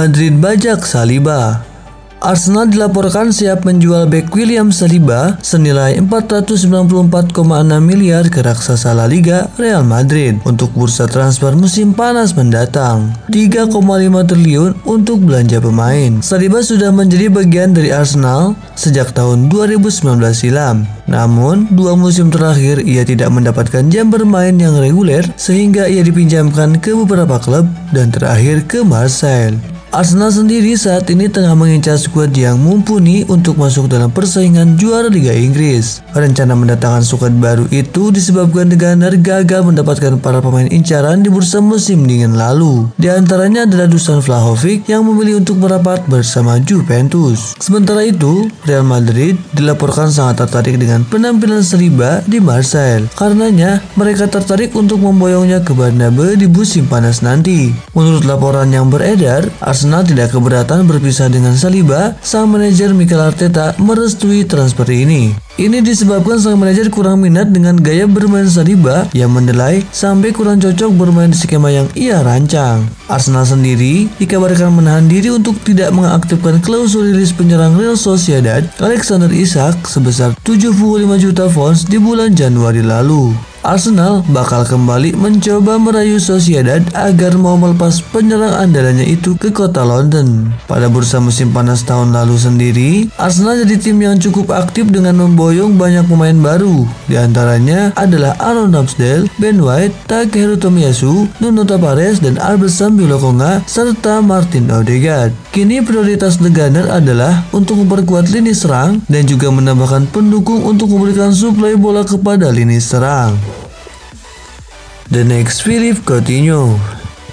Madrid bajak Saliba. Arsenal dilaporkan siap menjual bek William Saliba senilai 494,6 miliar ke raksasa La Liga Real Madrid untuk bursa transfer musim panas mendatang. 3,5 triliun untuk belanja pemain. Saliba sudah menjadi bagian dari Arsenal sejak tahun 2019 silam. Namun, 2 musim terakhir ia tidak mendapatkan jam bermain yang reguler sehingga ia dipinjamkan ke beberapa klub dan terakhir ke Marseille. Arsenal sendiri saat ini tengah mengincar skuad yang mumpuni untuk masuk dalam persaingan juara Liga Inggris. Rencana mendatangkan skuad baru itu disebabkan The Gunners gagal mendapatkan para pemain incaran di bursa musim dingin lalu. Di antaranya adalah Dusan Vlahovic yang memilih untuk merapat bersama Juventus. Sementara itu, Real Madrid dilaporkan sangat tertarik dengan penampilan Saliba di Marseille. Karenanya, mereka tertarik untuk memboyongnya ke Bernabeu di musim panas nanti. Menurut laporan yang beredar, Arsenal tidak keberatan berpisah dengan Saliba. Sang manajer Mikel Arteta merestui transfer ini. Ini disebabkan sang manajer kurang minat dengan gaya bermain Saliba yang menilai sampai kurang cocok bermain di skema yang ia rancang. Arsenal sendiri dikabarkan menahan diri untuk tidak mengaktifkan klausul rilis penyerang Real Sociedad Alexander Isak sebesar 75 juta pounds di bulan Januari lalu. Arsenal bakal kembali mencoba merayu Sociedad agar mau melepas penyerang andalannya itu ke kota London. Pada bursa musim panas tahun lalu sendiri, Arsenal jadi tim yang cukup aktif dengan memboyong banyak pemain baru. Di antaranya adalah Aaron Ramsdale, Ben White, Takehiro Tomiyasu, Nuno Tavares, dan Albert Sambi-Lokonga, serta Martin Odegaard. Kini prioritas The Gunners adalah untuk memperkuat lini serang dan juga menambahkan pendukung untuk memberikan suplai bola kepada lini serang. The next, Philippe Coutinho.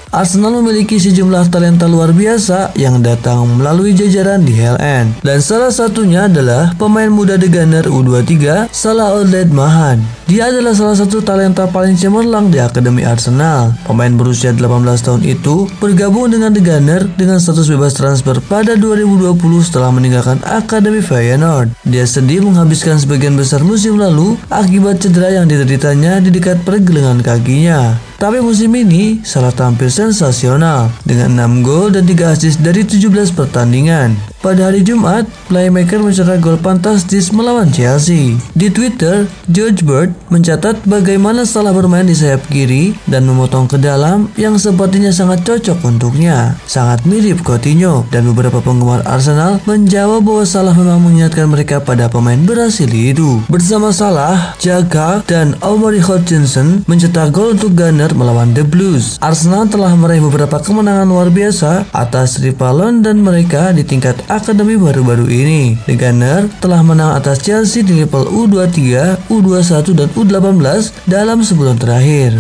Arsenal memiliki sejumlah talenta luar biasa yang datang melalui jajaran di HLN, dan salah satunya adalah pemain muda The Gunners U23 Salah Ouled Mahan. Dia adalah salah satu talenta paling cemerlang di akademi Arsenal. Pemain berusia 18 tahun itu bergabung dengan The Gunners dengan status bebas transfer pada 2020 setelah meninggalkan akademi Feyenoord. Dia sedih menghabiskan sebagian besar musim lalu akibat cedera yang dideritanya di dekat pergelengan kakinya. Tapi musim ini Salah tampil sensasional dengan 6 gol dan 3 assist dari 17 pertandingan. Pada hari Jumat, playmaker mencetak gol fantastis melawan Chelsea. Di Twitter, George Bird mencatat bagaimana Salah bermain di sayap kiri dan memotong ke dalam yang sepertinya sangat cocok untuknya. Sangat mirip Coutinho, dan beberapa penggemar Arsenal menjawab bahwa Salah memang mengingatkan mereka pada pemain Brasil itu. Bersama Salah, Xhaka dan Omari Hutchinson mencetak gol untuk Gunners melawan The Blues. Arsenal telah meraih beberapa kemenangan luar biasa atas rival dan mereka di tingkat akademi baru-baru ini. The Gunners telah menang atas Chelsea di level U23, U21 dan U18 dalam sebulan terakhir.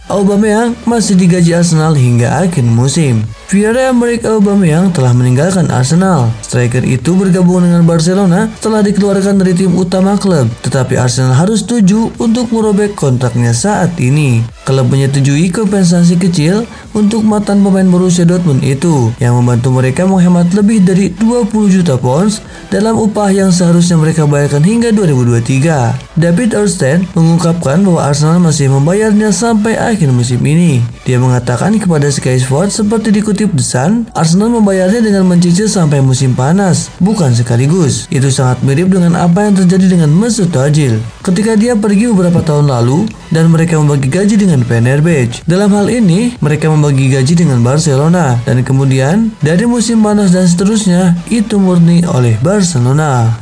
Aubameyang masih digaji Arsenal hingga akhir musim. Pierre-Emerick Aubameyang telah meninggalkan Arsenal. Striker itu bergabung dengan Barcelona setelah dikeluarkan dari tim utama klub, tetapi Arsenal harus setuju untuk merobek kontraknya saat ini. Klub menyetujui kompensasi kecil untuk mantan pemain Borussia Dortmund itu, yang membantu mereka menghemat lebih dari 20 juta pounds dalam upah yang seharusnya mereka bayarkan hingga 2023. David Ornstein mengungkapkan bahwa Arsenal masih membayarnya sampai akhir musim ini. Dia mengatakan kepada Sky Sports seperti dikutip The Sun, Arsenal membayarnya dengan mencicil sampai musim panas, bukan sekaligus. Itu sangat mirip dengan apa yang terjadi dengan Mesut Ozil ketika dia pergi beberapa tahun lalu dan mereka membagi gaji dengan Fenerbahce. Dalam hal ini, mereka membagi gaji dengan Barcelona, dan kemudian dari musim panas dan seterusnya itu murni oleh Barcelona.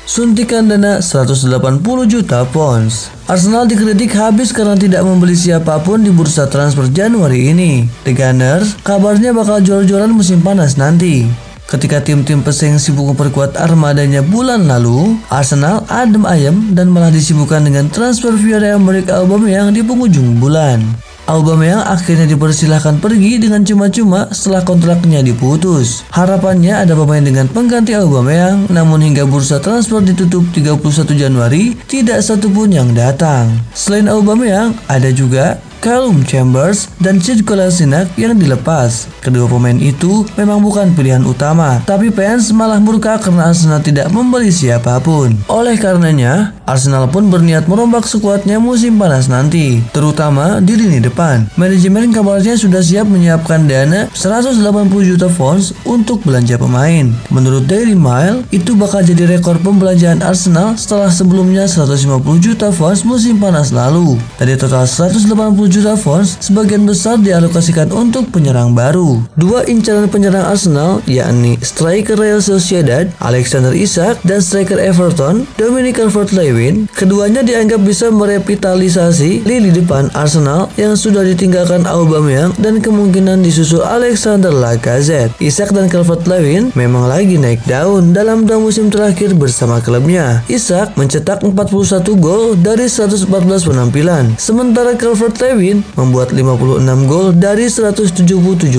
Suntikan dana 180 juta pounds. Arsenal dikritik habis karena tidak membeli siapapun di bursa transfer Januari ini. The Gunners kabarnya bakal jual-jualan musim panas nanti. Ketika tim-tim pesaing sibuk memperkuat armadanya bulan lalu, Arsenal adem ayem dan malah disibukkan dengan transfer Pierre-Emerick Aubameyang di penghujung bulan. Aubameyang akhirnya dipersilahkan pergi dengan cuma-cuma setelah kontraknya diputus. Harapannya ada pemain dengan pengganti Aubameyang, namun hingga bursa transfer ditutup 31 Januari, tidak satupun yang datang. Selain Aubameyang, ada juga Callum Chambers, dan Sid Kolasinac yang dilepas. Kedua pemain itu memang bukan pilihan utama, tapi fans malah murka karena Arsenal tidak membeli siapapun. Oleh karenanya, Arsenal pun berniat merombak skuadnya musim panas nanti, terutama di lini depan. Manajemen kabarnya sudah siap menyiapkan dana 180 juta pounds untuk belanja pemain. Menurut Daily Mail, itu bakal jadi rekor pembelanjaan Arsenal setelah sebelumnya 150 juta pounds musim panas lalu. Dari total 180 juta pounds, sebagian besar dialokasikan untuk penyerang baru. Dua incaran penyerang Arsenal, yakni striker Real Sociedad Alexander Isak dan striker Everton Dominic Calvert-Lewin, keduanya dianggap bisa merevitalisasi lini depan Arsenal yang sudah ditinggalkan Aubameyang dan kemungkinan disusul Alexander Lacazette. Isak dan Calvert-Lewin memang lagi naik daun dalam 2 musim terakhir bersama klubnya. Isak mencetak 41 gol dari 114 penampilan, sementara Calvert-Lewin membuat 56 gol dari 177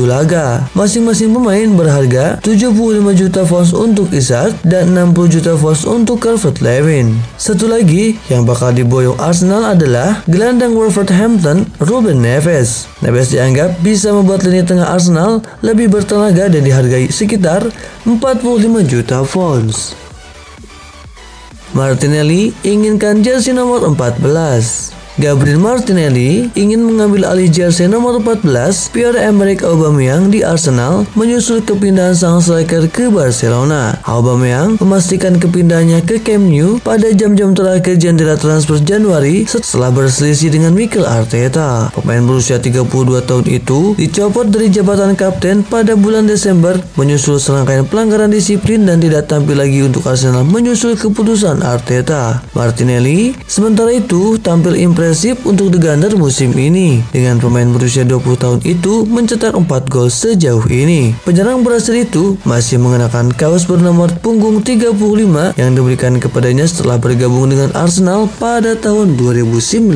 laga. Masing-masing pemain berharga 75 juta pounds untuk Isak dan 60 juta pounds untuk Calvert-Lewin. Satu lagi yang bakal diboyong Arsenal adalah gelandang Wolverhampton Ruben Neves. Neves dianggap bisa membuat lini tengah Arsenal lebih bertenaga dan dihargai sekitar 45 juta pounds. Martinelli inginkan jersey nomor 14. Gabriel Martinelli ingin mengambil alih jersey nomor 14 Pierre-Emerick Aubameyang di Arsenal menyusul kepindahan sang striker ke Barcelona. Aubameyang memastikan kepindahannya ke Camp Nou pada jam-jam terakhir jendela transfer Januari setelah berselisih dengan Mikel Arteta. Pemain berusia 32 tahun itu dicopot dari jabatan kapten pada bulan Desember menyusul serangkaian pelanggaran disiplin dan tidak tampil lagi untuk Arsenal menyusul keputusan Arteta. Martinelli sementara itu tampil impresif untuk The Gunners musim ini, dengan pemain berusia 20 tahun itu mencetak 4 gol sejauh ini. Penyerang Brasil itu masih mengenakan kaos bernomor punggung 35 yang diberikan kepadanya setelah bergabung dengan Arsenal pada tahun 2019.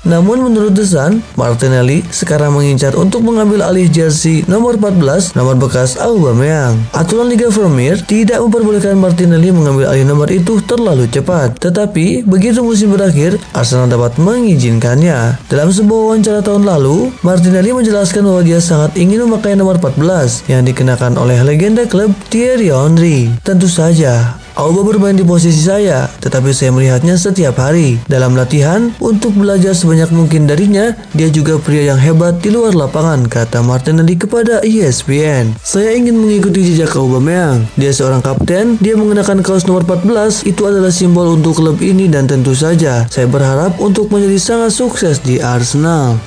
Namun menurut The Sun, Martinelli sekarang mengincar untuk mengambil alih jersey nomor 14, nomor bekas Aubameyang. Aturan Liga Premier tidak memperbolehkan Martinelli mengambil alih nomor itu terlalu cepat, tetapi begitu musim berakhir, Arsenal dapat mengizinkannya. Dalam sebuah wawancara tahun lalu, Martinelli menjelaskan bahwa dia sangat ingin memakai nomor 14 yang dikenakan oleh legenda klub Thierry Henry. Tentu saja, Auba bermain di posisi saya, tetapi saya melihatnya setiap hari dalam latihan untuk belajar sebanyak mungkin darinya. Dia juga pria yang hebat di luar lapangan, kata Martinelli kepada ESPN. Saya ingin mengikuti jejak Aubameyang. Dia seorang kapten, dia mengenakan kaos nomor 14, itu adalah simbol untuk klub ini dan tentu saja saya berharap untuk menjadi sangat sukses di Arsenal.